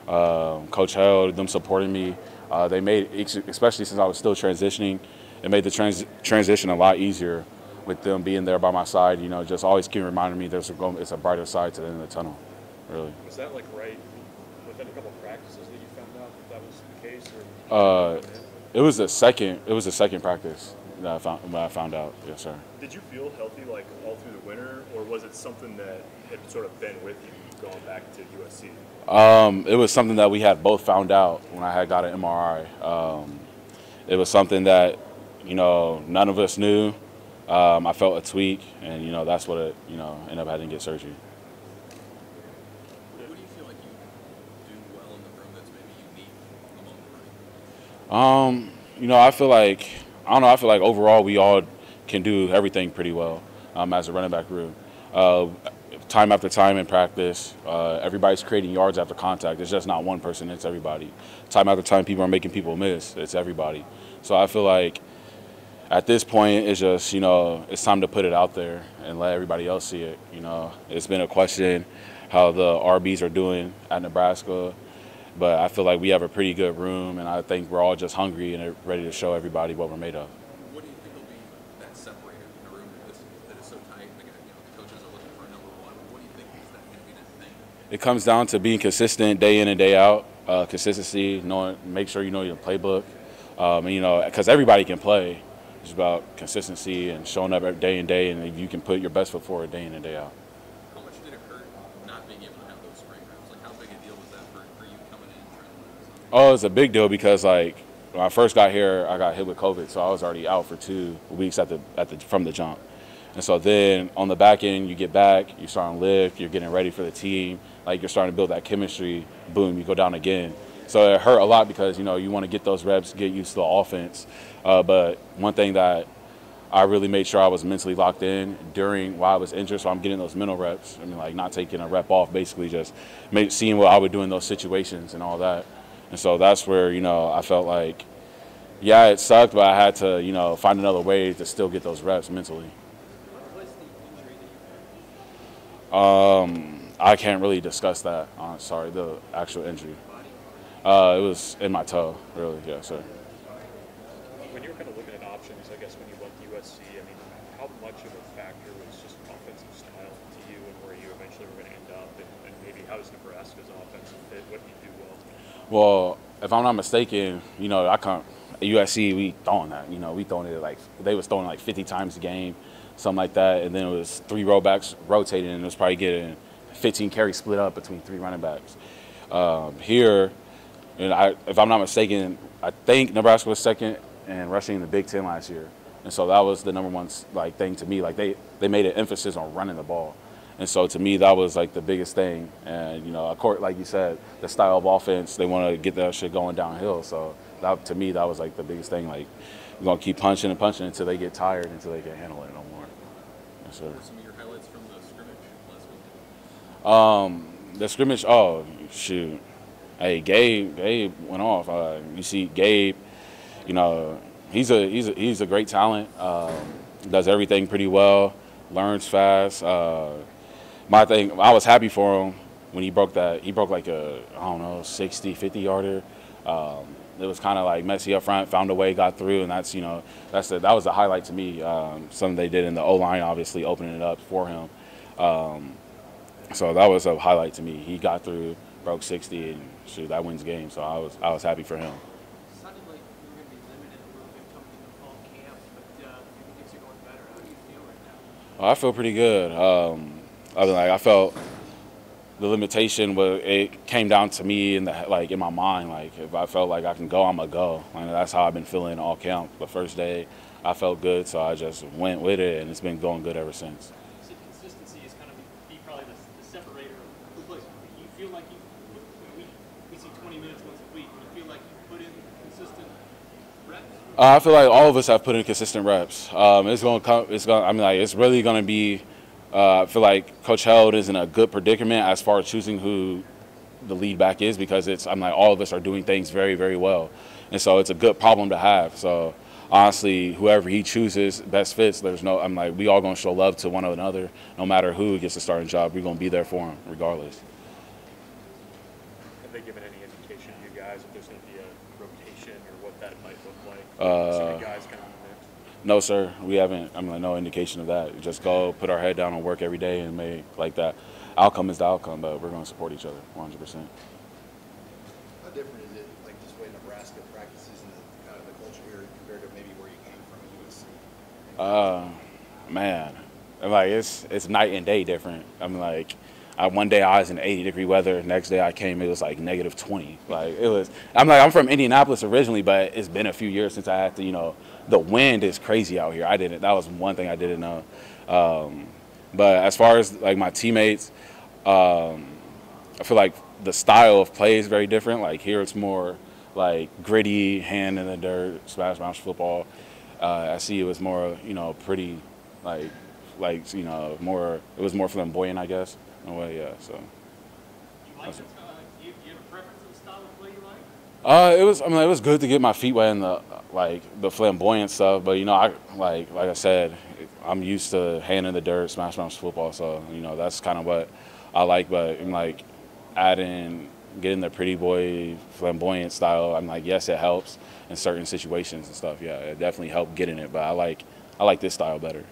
Coach Held, them supporting me. They made, especially since I was still transitioning, it made the transition a lot easier with them being there by my side. You know, just always keep reminding me it's a brighter side to the end of the tunnel, really. Was that like right within a couple of practices that you found out that was the case? It was the second practice that I found out. Yes, sir. Did you feel healthy like all through the winter, or was it something that had sort of been with you going back to USC? It was something that we had both found out when I had got an MRI. It was something that, you know, none of us knew. I felt a tweak, and, you know, that's what it, you know, ended up having to get surgery. What do you feel like you do well in the room that's maybe unique among the room? You know, I feel like overall we all can do everything pretty well as a running back room. Time after time in practice, everybody's creating yards after contact. It's just not one person, it's everybody. Time after time, people are making people miss. It's everybody. So I feel like at this point, it's just, you know, it's time to put it out there and let everybody else see it. You know, it's been a question how the RBs are doing at Nebraska, but I feel like we have a pretty good room, and I think we're all just hungry and ready to show everybody what we're made of. What do you think will be that separator in a room that is so tight? Like, you know, the coaches are looking for a number one. What do you think is that going to be that thing? It comes down to being consistent day in and day out. Consistency, make sure you know your playbook, and, you know, because everybody can play. It's about consistency and showing up every day and day, and if you can put your best foot forward day in and day out. How much did it hurt not being able to have those spring rounds? Like, how big a deal was that for you coming in and trying to learn something? Oh, it's a big deal because, like, when I first got here, I got hit with COVID, so I was already out for 2 weeks from the jump. And so then on the back end, you get back, you're starting to lift, you're getting ready for the team, like you're starting to build that chemistry. Boom, you go down again. So it hurt a lot because, you know, you want to get those reps, get used to the offense. But one thing that I really made sure I was mentally locked in while I was injured, so I'm getting those mental reps. I mean, like, not taking a rep off, basically just seeing what I would do in those situations and all that. And so that's where, you know, I felt like, yeah, it sucked, but I had to, you know, find another way to still get those reps mentally. What's the injury that you had? I can't really discuss that. Sorry, the actual injury. It was in my toe, really, yeah, sir. When you were kind of looking at options, I guess when you went to USC, I mean, how much of a factor was just offensive style to you and where you eventually were going to end up, and maybe how does Nebraska's offense fit what you do well? Well, if I'm not mistaken, you know, at USC, we throwing that. You know, we throwing it like they was throwing like 50 times a game, something like that, and then it was 3 rollbacks rotating, and it was probably getting 15 carries split up between 3 running backs. Here, and if I'm not mistaken, I think Nebraska was second in rushing in the Big Ten last year, and so that was the number one like thing to me. Like they made an emphasis on running the ball, and so to me that was like the biggest thing. And, you know, of course, like you said, the style of offense, they want to get that shit going downhill. So that, to me, that was like the biggest thing. Like, we're gonna keep punching and punching until they get tired, until they can't handle it no more. Yes, sir. What were some of your highlights from the scrimmage last week? The scrimmage. Oh shoot. Hey, Gabe went off. You see, Gabe. You know, he's a great talent. Does everything pretty well. Learns fast. My thing, I was happy for him when he broke that. He broke like a, I don't know, 60, 50 yarder. It was kind of like messy up front. Found a way, got through, and that's, you know, that was a highlight to me. Something they did in the O-line, obviously opening it up for him. So that was a highlight to me. He got through, broke 60, and shoot, that wins game. So I was happy for him. It sounded like you were going to be limited a little bit coming into fall camp, but things are going better. How do you feel right now? I feel pretty good. I felt the limitation it came down to me in my mind. Like, if I felt like I can go, I'm gonna go. Like, that's how I've been feeling all camp. The first day, I felt good, so I just went with it, and it's been going good ever since. You said consistency is kind of be probably the separator of who plays. Do you feel like we see 20 minutes once a week? Do you feel like you put in consistent reps? I feel like all of us have put in consistent reps. It's gonna come. I mean, like, it's really gonna be. I feel like Coach Held is in a good predicament as far as choosing who the lead back is, because all of us are doing things very, very well, and so it's a good problem to have. So honestly, whoever he chooses best fits. We all gonna show love to one another, no matter who gets the starting job. We're gonna be there for him regardless. Have they given any indication to you guys if there's going to be a rotation or what that might look like? So the guys kind of in the mix? No, sir. We haven't. I mean, no indication of that. Just go put our head down and work every day and make like that. Outcome is the outcome, but we're going to support each other 100%. How different is it, like just the way Nebraska practices and kind of the culture here compared to maybe where you came from at USC? Man, like it's night and day different. I mean, like one day I was in 80-degree weather. Next day I came, it was like -20. Like it was. I'm from Indianapolis originally, but it's been a few years since I had to. You know, the wind is crazy out here. That was one thing I didn't know. But as far as like my teammates, I feel like the style of play is very different. Like here it's more like gritty, hand in the dirt, smash bounce football. I see it was more, pretty, like more. It was more flamboyant, I guess. In a way, yeah. So. You like that style? Do you have a preference of the style of play you like? It was. I mean, it was good to get my feet wet in the flamboyant stuff. But I like I said, I'm used to hand in the dirt, smash bounce football. So that's kind of what I like. But getting the pretty boy flamboyant style, I'm like, yes, it helps in certain situations and stuff. Yeah, it definitely helped getting it. But I like this style better.